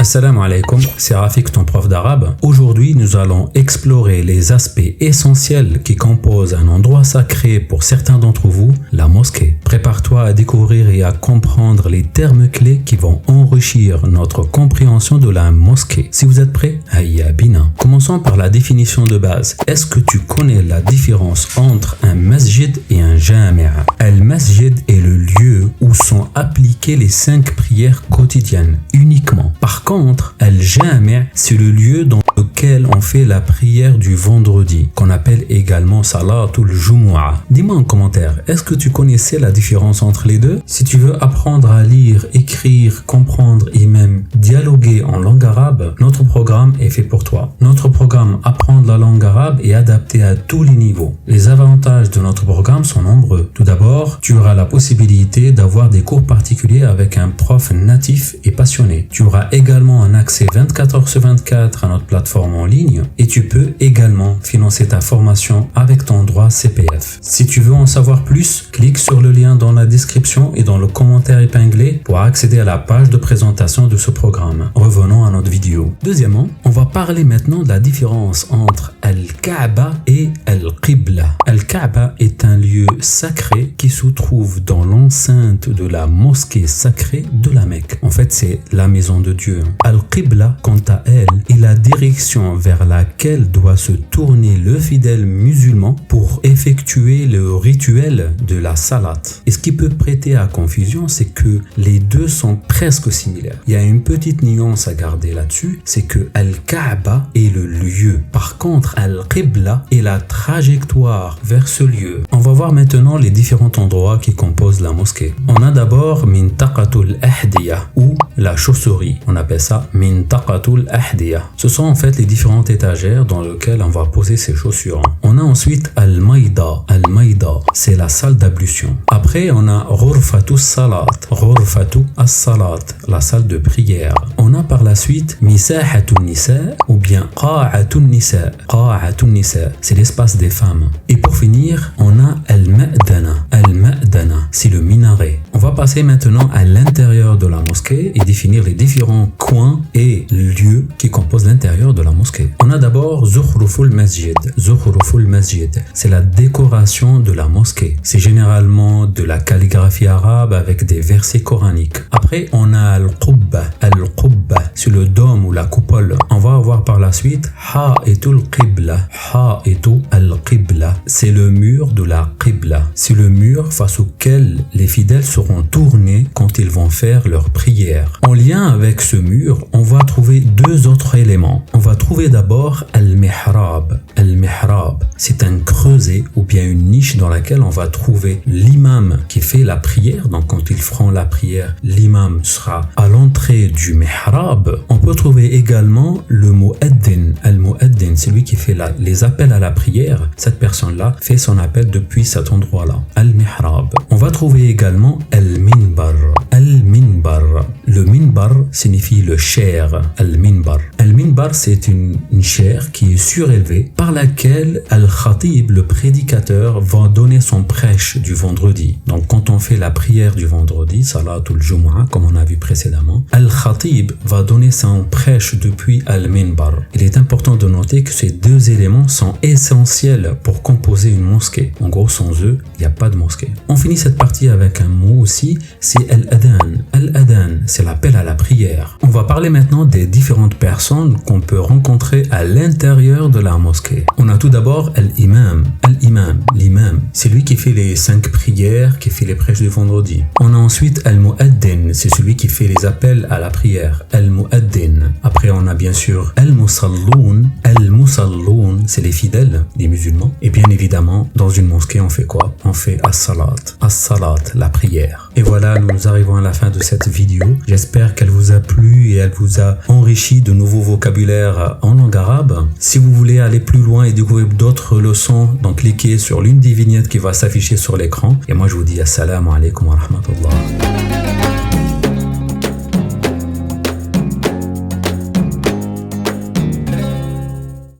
Assalamu alaikum, c'est Rafik, ton prof d'arabe. Aujourd'hui, nous allons explorer les aspects essentiels qui composent un endroit sacré pour certains d'entre vous, la mosquée. Prépare-toi à découvrir et à comprendre les termes clés qui vont enrichir notre compréhension de la mosquée. Si vous êtes prêts, hayya bina. Commençons par la définition de base. Est-ce que tu connais la différence entre un masjid et un jami'a? Al-masjid est le lieu où sont appliquées les 5 prières quotidiennes uniquement. Par contre, Al-Jami' c'est le lieu dans lequel on fait la prière du vendredi, qu'on appelle également Salatul Jumu'ah. Dis-moi en commentaire, est-ce que tu connaissais la différence entre les deux? Si tu veux apprendre à lire, écrire, comprendre et même dialoguer en langue arabe, notre programme est fait pour toi. Notre programme Apprendre la langue arabe est adapté à tous les niveaux. Les avantages de notre programme sont nombreux. Tout d'abord, tu auras la possibilité d'avoir des cours particuliers avec un prof natif et passionné. Tu auras également un accès 24h/24 à notre plateforme en ligne et tu peux également financer ta formation avec ton droit CPF. Si tu veux en savoir plus, clique sur le lien dans la description et dans le commentaire épinglé pour accéder à la page de présentation de ce programme. Revenons à notre vidéo. Deuxièmement, on va parler maintenant de la différence entre Al-Kaaba et Al-Qibla. Al-Kaaba est un lieu sacré qui se trouve dans l'enceinte de la mosquée sacrée de la Mecque. En fait, c'est la maison de Dieu. Al-Qibla, quant à elle, est la direction vers laquelle doit se tourner le fidèle musulman pour effectuer le rituel de la salat. Et ce qui peut prêter à confusion, c'est que les deux sont presque similaires. Il y a une petite nuance à garder là-dessus, c'est que Al-Kaaba est le lieu. Par contre, Al-Qibla est la trajectoire vers ce lieu. On va voir maintenant les différents endroits qui composent la mosquée. On a d'abord Mintaqatul Ahdiya ou la chausserie. On appelle ça Mintaqatul Ahdiya. Ce sont en fait les différentes étagères dans lesquelles on va poser ses chaussures. On a ensuite Al-Maïda. Al-Maïda, c'est la salle d'ablution. Après, on a Ghurfatus Salat. Ghurfatus As-Salat, la salle de prière. On a par la suite Misahatun Nisa ou bien Qa'atun Nisa. Qa'atun Nisa, c'est l'espace des femmes. Et pour finir, on a Al-Ma'dana. Al-Ma'dana, c'est le minaret. On va passer maintenant à l'intérieur de la mosquée et définir les différents coins et lieux qui composent l'intérieur de la mosquée. On a d'abord Zukhruful Masjid. Zukhruful Masjid, c'est la décoration de la mosquée. C'est généralement de la calligraphie arabe avec des versets coraniques. Après, on a Al-Qubba. Al-Qubba, c'est le dôme ou la coupole. On va avoir par la suite Ha'itul Qibla. Ha'itul Al-Qibla, c'est le mur de la Qibla. C'est le mur face auquel les fidèles seront tournés quand ils vont faire leur prière. En lien avec ce mur, on va trouver deux autres éléments. On va trouver d'abord Al-Mihrab. Al-Mihrab, c'est un creuset ou bien une niche dans laquelle on va trouver l'imam qui fait la prière. Donc quand ils feront la prière, l'imam sera à l'entrée du mihrab. On peut trouver également le mu'addin. Al-mu'addin, c'est lui qui fait les appels à la prière. Cette personne-là fait son appel depuis cet endroit-là. Al-Mihrab. On va trouver également Al-Minbar. Al-Minbar. Le minbar signifie le chair. Al-Minbar. Al-Minbar, c'est une chaire qui est surélevée par laquelle Al-Khatib, le prédicateur, va donner son prêche du vendredi. Donc quand on fait la prière du vendredi, Salatul Jumu'ah, comme on a vu précédemment, Al-Khatib va donner son prêche depuis Al-Minbar. Il est important de noter que ces deux éléments sont essentiels pour composer une mosquée. En gros, sans eux, il n'y a pas de mosquée. On finit cette partie avec un mot aussi, c'est Al-Adhan. Al-Adhan, c'est l'appel à la prière. On va parler maintenant des différentes personnes qu'on peut rencontrer à l'intérieur de la mosquée. On a tout d'abord Al-Imam. Al-Imam, l'imam, c'est lui qui fait les 5 prières, qui fait les prêches du vendredi. On a ensuite Al-Mu'addin, c'est celui qui fait les appels à la prière. Al-Mu'addin. Après, on a bien sûr Al-Musalloun. Al-Musalloun, c'est les fidèles, les musulmans. Et bien évidemment, dans une mosquée, on fait quoi? On fait As-Salat. As-Salat, la prière. Et voilà, nous arrivons à la fin de cette vidéo. J'espère qu'elle vous a plu et elle vous a enrichi de nouveaux vocabulaires en langue arabe. Si vous voulez aller plus loin et découvrir d'autres leçons, donc cliquez sur l'une des vignettes qui va s'afficher sur l'écran. Et moi, je vous dis assalamu alaikum wa rahmatullah.